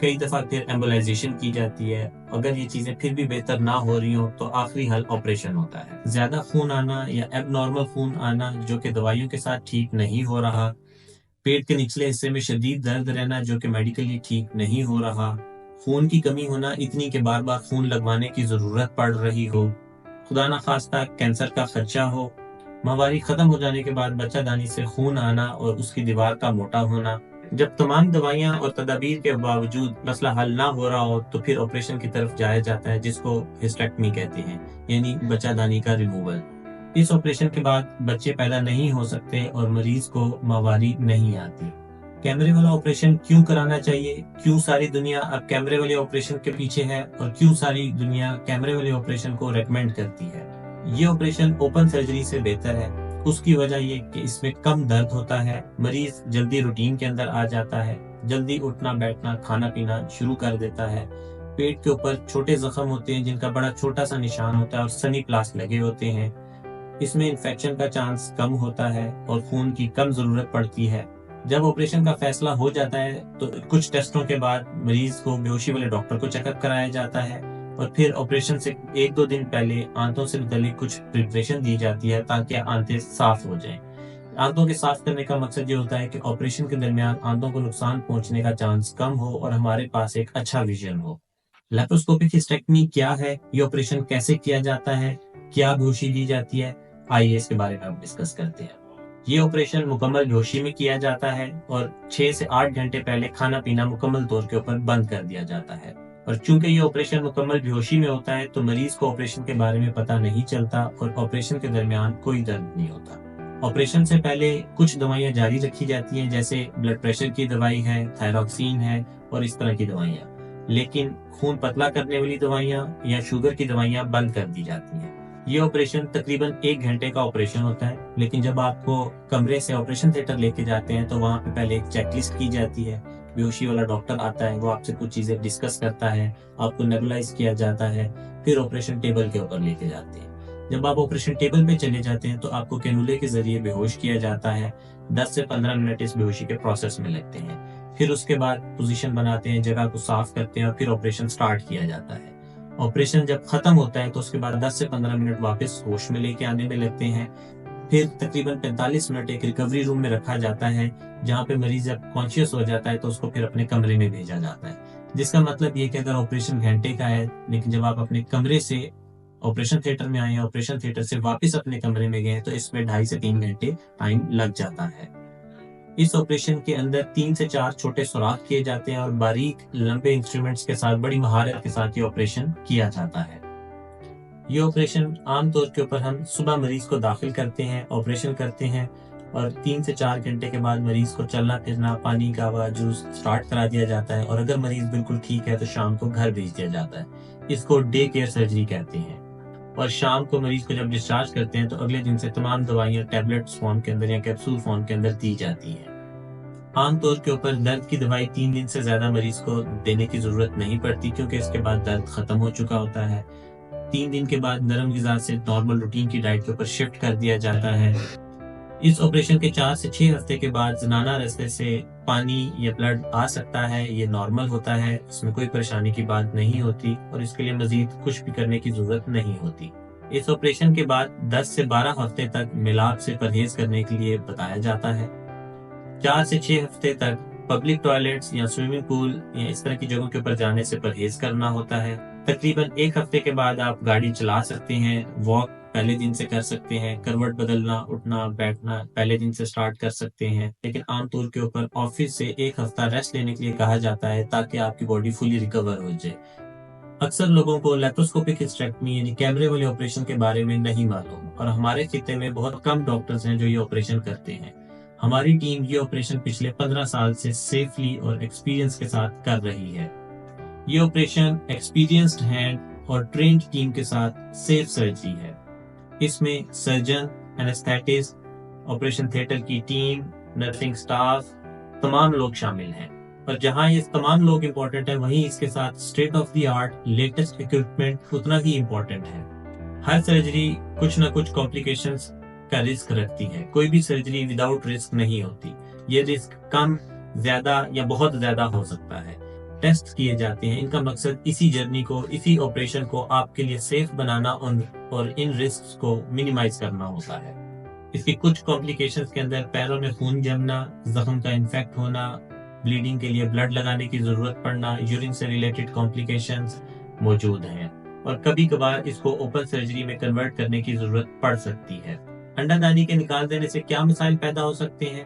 کئی دفعہ پھر ایمبولائزیشن کی جاتی ہے، اگر یہ چیزیں پھر بھی بہتر نہ ہو رہی ہوں تو آخری حل آپریشن ہوتا ہے۔ زیادہ خون آنا یا ایب نارمل خون آنا جو کہ دوائیوں کے ساتھ ٹھیک نہیں ہو رہا، پیٹ کے نچلے حصے میں شدید درد رہنا جو کہ میڈیکلی ٹھیک نہیں ہو رہا، خون کی کمی ہونا اتنی کہ بار بار خون لگوانے کی ضرورت پڑ رہی ہو، خدا نخواستہ کینسر کا خدشہ ہو، ماہواری ختم ہو جانے کے بعد بچہ دانی سے خون آنا اور اس کی دیوار کا موٹا ہونا۔ جب تمام دوائیاں اور تدابیر کے باوجود مسئلہ حل نہ ہو رہا ہو تو پھر آپریشن کی طرف جایا جاتا ہے، جس کو ہسٹریکٹمی کہتے ہیں، یعنی بچہ دانی کا ریموول۔ اس آپریشن کے بعد بچے پیدا نہیں ہو سکتے اور مریض کو ماہواری نہیں آتی۔ کیمرے والا آپریشن کیوں کرانا چاہیے؟ کیوں ساری دنیا اب کیمرے والے آپریشن کے پیچھے ہے اور کیوں ساری دنیا کیمرے والے آپریشن کو ریکمینڈ کرتی ہے؟ یہ آپریشن اوپن سرجری سے بہتر ہے۔ اس کی وجہ یہ کہ اس میں کم درد ہوتا ہے، مریض جلدی روٹین کے اندر آ جاتا ہے، جلدی اٹھنا بیٹھنا کھانا پینا شروع کر دیتا ہے۔ پیٹ کے اوپر چھوٹے زخم ہوتے ہیں جن کا بڑا چھوٹا سا نشان ہوتا ہے اور سنی پلاس لگے ہوتے ہیں، اس میں انفیکشن کا چانس کم ہوتا ہے اور خون کی کم ضرورت پڑتی ہے۔ جب آپریشن کا فیصلہ ہو جاتا ہے تو کچھ ٹیسٹوں کے بعد مریض کو بے ہوشی والے ڈاکٹر کو چیک اپ کرایا جاتا ہے اور پھر آپریشن سے 1-2 دن پہلے آنتوں سے متعلق کچھ پریپریشن دی جاتی ہے تاکہ آنتیں صاف ہو جائیں۔ آنتوں کے صاف کرنے کا مقصد یہ ہوتا ہے کہ آپریشن کے درمیان آنتوں کو نقصان پہنچنے کا چانس کم ہو اور ہمارے پاس ایک اچھا ویژن ہو۔ لیپروسکوپک ہسٹریکٹمی کیا ہے؟ یہ آپریشن کیسے کیا جاتا ہے؟ کیا بے ہوشی دی جاتی ہے؟ آئیے اس کے بارے میں ہم ڈسکس کرتے ہیں۔ یہ آپریشن مکمل بے ہوشی میں کیا جاتا ہے اور 6 سے 8 گھنٹے پہلے کھانا پینا مکمل طور کے اوپر بند کر دیا جاتا ہے، اور چونکہ یہ آپریشن مکمل بے ہوشی میں ہوتا ہے تو مریض کو آپریشن کے بارے میں پتہ نہیں چلتا اور آپریشن کے درمیان کوئی درد نہیں ہوتا۔ آپریشن سے پہلے کچھ دوائیاں جاری رکھی جاتی ہیں، جیسے بلڈ پریشر کی دوائی ہے، تھائراکسین ہے اور اس طرح کی دوائیاں، لیکن خون پتلا کرنے والی دوائیاں یا شوگر کی دوائیاں بند کر دی جاتی ہیں۔ یہ آپریشن تقریباً 1 گھنٹے کا آپریشن ہوتا ہے، لیکن جب آپ کو کمرے سے آپریشن تھیٹر لے کے جاتے ہیں تو وہاں پہ پہلے ایک چیک لسٹ کی جاتی ہے، بے ہوشی والا ڈاکٹر آتا ہے، وہ آپ سے کچھ چیزیں ڈسکس کرتا ہے، آپ کو نیبولائز کیا جاتا ہے، پھر آپریشن ٹیبل کے اوپر لے کے جاتے ہیں۔ جب آپ آپریشن ٹیبل پہ چلے جاتے ہیں تو آپ کو کینولے کے ذریعے بے ہوش کیا جاتا ہے، 10 سے 15 منٹ اس بے ہوشی کے پروسیس میں لگتے ہیں، پھر اس کے بعد پوزیشن بناتے ہیں، جگہ کو صاف کرتے ہیں اور پھر آپریشن سٹارٹ کیا جاتا ہے۔ آپریشن جب ختم ہوتا ہے تو اس کے بعد 10 سے 15 منٹ واپس ہوش میں لے کے آنے میں لگتے ہیں، پھر تقریباً 45 منٹ ایک ریکوری روم میں رکھا جاتا ہے جہاں پہ مریض جب کانشیس ہو جاتا ہے تو اس کو پھر اپنے کمرے میں بھیجا جاتا ہے، جس کا مطلب یہ کہ اگر آپریشن گھنٹے کا ہے لیکن جب آپ اپنے کمرے سے آپریشن تھیٹر میں آئے ہیں، آپریشن تھیٹر سے واپس اپنے کمرے میں گئے تو اس میں 2.5 سے 3 گھنٹے ٹائم لگ جاتا ہے۔ اس آپریشن کے اندر 3 سے 4 چھوٹے سوراخ کیے جاتے ہیں اور باریک لمبے انسٹرومنٹس کے ساتھ بڑی مہارت کے ساتھ یہ آپریشن کیا جاتا ہے۔ یہ آپریشن عام طور کے اوپر ہم صبح مریض کو داخل کرتے ہیں، آپریشن کرتے ہیں اور 3 سے 4 گھنٹے کے بعد مریض کو چلنا پھرنا، پانی کا جوس سٹارٹ کرا دیا جاتا ہے، اور اگر مریض بالکل ٹھیک ہے تو شام کو گھر بھیج دیا جاتا ہے۔ اس کو ڈے کیئر سرجری کہتے ہیں، اور شام کو مریض کو جب ڈسچارج کرتے ہیں تو اگلے دن سے تمام دوائیاں ٹیبلٹس فارم کے اندر یا کیپسول فارم کے اندر دی جاتی ہیں۔ عام طور کے اوپر درد کی دوائی 3 دن سے زیادہ مریض کو دینے کی ضرورت نہیں پڑتی کیونکہ اس کے بعد درد ختم ہو چکا ہوتا ہے۔ 3 دن کے بعد نرم غذا سے نارمل روٹین کی ڈائٹ کے اوپر شفٹ کر دیا جاتا ہے۔ اس آپریشن کے 4 سے 6 ہفتے کے بعد زنانہ راستے سے پانی یا بلڈ آ سکتا ہے، یہ نارمل ہوتا ہے، اس میں کوئی پریشانی کی بات نہیں ہوتی اور اس کے لیے مزید کچھ بھی کرنے کی ضرورت نہیں ہوتی۔ اس آپریشن کے بعد 10 سے 12 ہفتے تک میلاب سے پرہیز کرنے کے لیے بتایا جاتا ہے۔ 4 سے 6 ہفتے تک پبلک ٹوائلٹس یا سوئمنگ پول یا اس طرح کی جگہوں کے اوپر جانے سے پرہیز کرنا ہوتا ہے۔ تقریباً 1 ہفتے کے بعد آپ گاڑی چلا سکتے ہیں، واک پہلے دن سے کر سکتے ہیں، کروٹ بدلنا، اٹھنا بیٹھنا پہلے دن سے سٹارٹ کر سکتے ہیں، لیکن عام طور کے اوپر آفس سے 1 ہفتہ ریسٹ لینے کے لیے کہا جاتا ہے تاکہ آپ کی باڈی فلی ریکور ہو جائے۔ اکثر لوگوں کو لیپروسکوپک ہسٹریکٹمی یعنی کیمرے والے آپریشن کے بارے میں نہیں معلوم، اور ہمارے خطے میں بہت کم ڈاکٹرز ہیں جو یہ آپریشن کرتے ہیں۔ ہماری ٹیم یہ آپریشن پچھلے 15 سال سے سیفلی اور ایکسپیرینس کے ساتھ کر رہی ہے۔ یہ آپریشن ایکسپیرینسڈ ہینڈ اور ٹرینڈ ٹیم کے ساتھ سیف سرجری ہے۔ اس میں سرجن، اینستھیٹسٹ، آپریشن تھیٹر کی ٹیم، نرسنگ سٹاف، تمام لوگ شامل ہیں، اور جہاں یہ تمام لوگ امپورٹنٹ ہیں وہیں اس کے ساتھ state of the art latest equipment اتنا ہی امپورٹنٹ ہے۔ ہر سرجری کچھ نہ کچھ کمپلیکیشنز کا رسک رکھتی ہے. کوئی بھی سرجری وداؤٹ رسک نہیں ہوتی. یہ رسک کم، زیادہ یا بہت زیادہ ہو سکتا ہے. ٹیسٹ کیے جاتے ہیں، ان کا مقصد اسی جرنی کو، اسی آپریشن کو آپ کے لیے سیف بنانا اور ان رسکس کو منیمائز کرنا ہوتا ہے. اس کی کچھ کمپلیکیشنز کے اندر پیروں میں خون جمنا، زخم کا انفیکٹ ہونا، بلیڈنگ کے لیے بلڈ لگانے کی ضرورت پڑنا، یورین سے ریلیٹڈ کمپلیکیشنز موجود ہیں، اور کبھی کبھار اس کو اوپن سرجری میں کنورٹ کرنے کی ضرورت پڑ سکتی ہے. انڈا دانی کے نکال دینے سے کیا مسائل پیدا ہو سکتے ہیں؟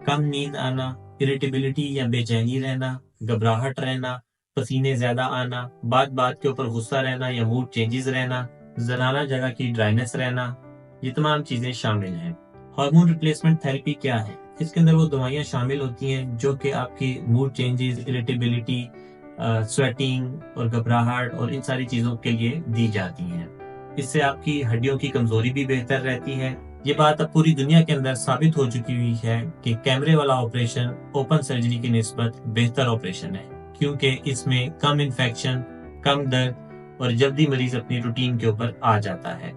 کم نیند آنا، اریٹیبلٹی یا بے چینی رہنا، گھبراہٹ رہنا، پسینے زیادہ آنا، بات بات کے اوپر غصہ رہنا یا موڈ چینجز رہنا، زنانہ جگہ کی ڈرائنس رہنا، یہ تمام چیزیں شامل ہیں. ہارمون ریپلیسمنٹ تھیراپی کیا ہے؟ اس کے اندر وہ دوائیاں شامل ہوتی ہیں جو کہ آپ کی موڈ چینجز، اریٹیبلٹی، سویٹنگ اور گھبراہٹ اور ان ساری چیزوں کے لیے دی جاتی ہیں. اس سے آپ کی ہڈیوں کی کمزوری بھی بہتر رہتی ہے. یہ بات اب پوری دنیا کے اندر ثابت ہو چکی ہوئی ہے کہ کیمرے والا آپریشن اوپن سرجری کی نسبت بہتر آپریشن ہے، کیونکہ اس میں کم انفیکشن، کم درد اور جلدی مریض اپنی روٹین کے اوپر آ جاتا ہے.